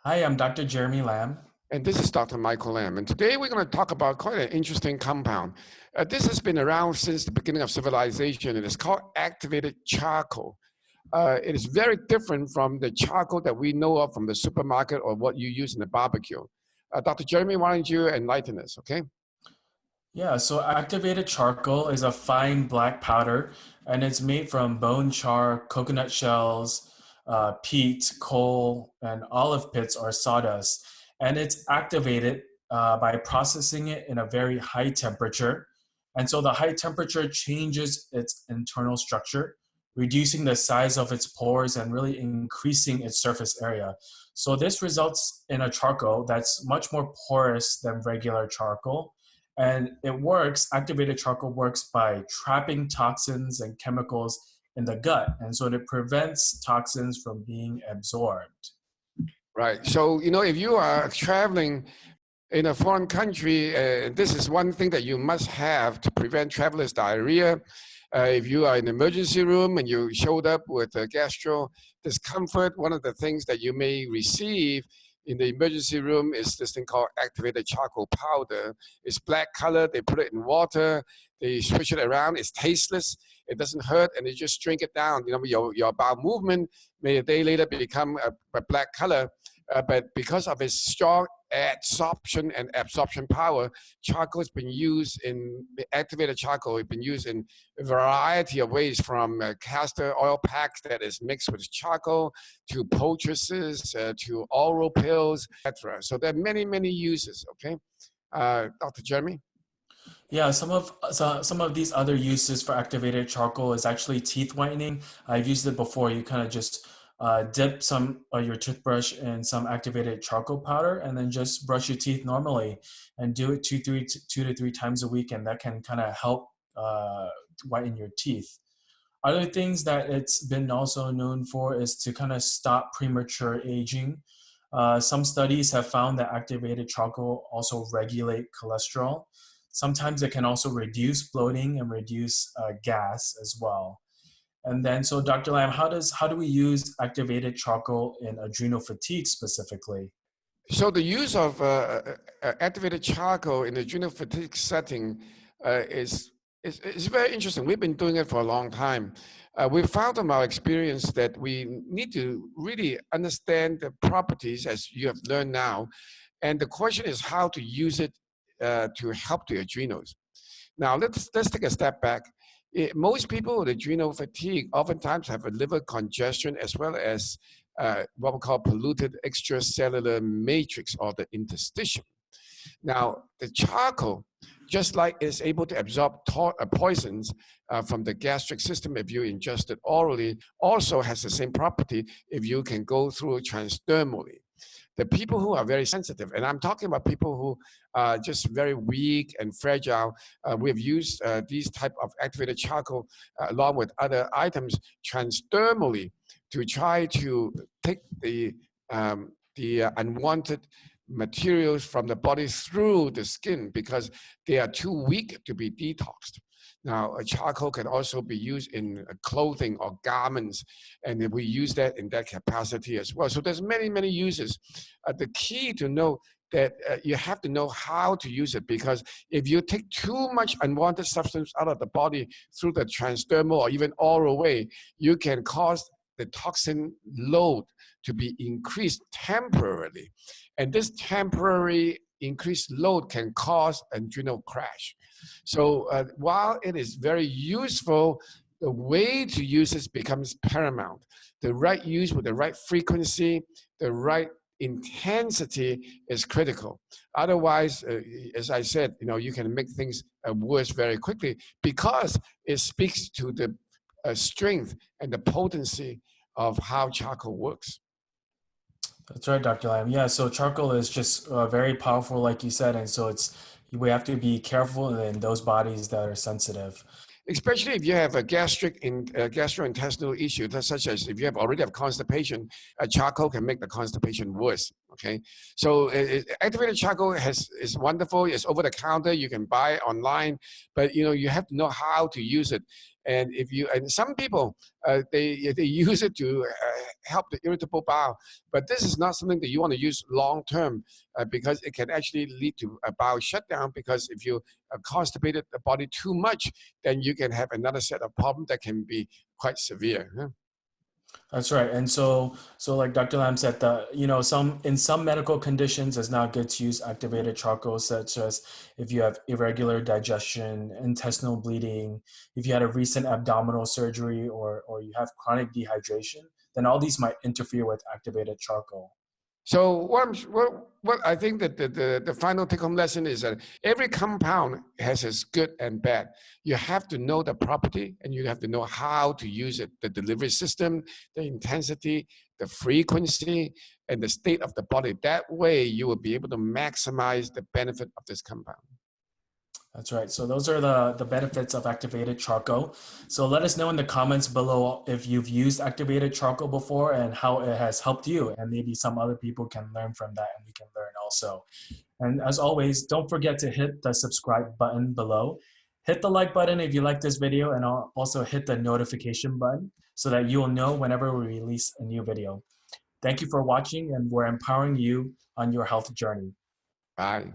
Hi, I'm Dr. Jeremy Lam. And this is Dr. Michael Lam. And today we're going to talk about quite an interesting compound. This has been around since the beginning of civilization. It is called activated charcoal. It is very different from the charcoal that we know of from the supermarket or what you use in the barbecue. Dr. Jeremy, why don't you enlighten us, okay? Yeah, so activated charcoal is a fine black powder, and it's made from bone char, coconut shells, peat, coal, and olive pits or sawdust. And it's activated by processing it in a very high temperature. And so the high temperature changes its internal structure, reducing the size of its pores and really increasing its surface area. So this results in a charcoal that's much more porous than regular charcoal, and activated charcoal works by trapping toxins and chemicals in the gut. And so it prevents toxins from being absorbed. Right. So, if you are traveling in a foreign country, this is one thing that you must have to prevent travelers' diarrhea. If you are in the emergency room and you showed up with a gastro discomfort, one of the things that you may receive in the emergency room is this thing called activated charcoal powder. It's black color. They put it in water. They swish it around. It's tasteless. It doesn't hurt, and you just drink it down. Your bowel movement may a day later become a black color, but because of its strong adsorption and absorption power, charcoal has been used in activated charcoal. It's been used in a variety of ways, from castor oil packs that is mixed with charcoal to poultices to oral pills, etc. So there are many, many uses. Okay, Dr. Jeremy. Yeah, some of these other uses for activated charcoal is actually teeth whitening. I've used it before. You kind of just dip some your toothbrush in some activated charcoal powder, and then just brush your teeth normally, and do it two to three times a week, and that can kind of help whiten your teeth. Other things that it's been also known for is to kind of stop premature aging. Some studies have found that activated charcoal also regulate cholesterol. Sometimes it can also reduce bloating and reduce gas as well. And then, so Dr. Lam, how do we use activated charcoal in adrenal fatigue specifically? So the use of activated charcoal in the adrenal fatigue setting is very interesting. We've been doing it for a long time. We found from our experience that we need to really understand the properties, as you have learned now, and the question is how to use it to help the adrenals. Now let's take a step back. Most people with adrenal fatigue oftentimes have a liver congestion as well as what we call polluted extracellular matrix, or the interstitium. Now, the charcoal, just like is able to absorb poisons from the gastric system if you ingest it orally, also has the same property if you can go through transdermally. The people who are very sensitive, and I'm talking about people who are just very weak and fragile, we've used these type of activated charcoal along with other items transdermally to try to take the unwanted materials from the body through the skin, because they are too weak to be detoxed. Now, a charcoal can also be used in clothing or garments, and we use that in that capacity as well. So there's many, many uses. The key to know that you have to know how to use it, because if you take too much unwanted substance out of the body through the transdermal or even oral way, you can cause the toxin load to be increased temporarily. And this temporary increased load can cause adrenal crash. So while it is very useful, the way to use it becomes paramount. The right use with the right frequency, the right intensity is critical. Otherwise, as I said, you can make things worse very quickly, because it speaks to the strength and the potency of how charcoal works. That's right, Dr. Lam. Yeah, so charcoal is just very powerful, like you said, and so we have to be careful in those bodies that are sensitive. Especially if you have a gastrointestinal issue, such as if you already have constipation, charcoal can make the constipation worse. Okay, so activated charcoal is wonderful. It's over the counter. You can buy it online, but you have to know how to use it. And some people they use it to help the irritable bowel, but this is not something that you want to use long term because it can actually lead to a bowel shutdown. Because if you constipated the body too much, then you can have another set of problems that can be quite severe. Huh? That's right. And so like Dr. Lam said, in some medical conditions, it's not good to use activated charcoal, such as if you have irregular digestion, intestinal bleeding, if you had a recent abdominal surgery, or you have chronic dehydration, then all these might interfere with activated charcoal. So what I think that the final take-home lesson is that every compound has its good and bad. You have to know the property and you have to know how to use it, the delivery system, the intensity, the frequency, and the state of the body. That way you will be able to maximize the benefit of this compound. That's right. So those are the benefits of activated charcoal. So let us know in the comments below if you've used activated charcoal before and how it has helped you. And maybe some other people can learn from that and we can learn also. And as always, don't forget to hit the subscribe button below. Hit the like button if you like this video, and also hit the notification button so that you will know whenever we release a new video. Thank you for watching, and we're empowering you on your health journey. Bye.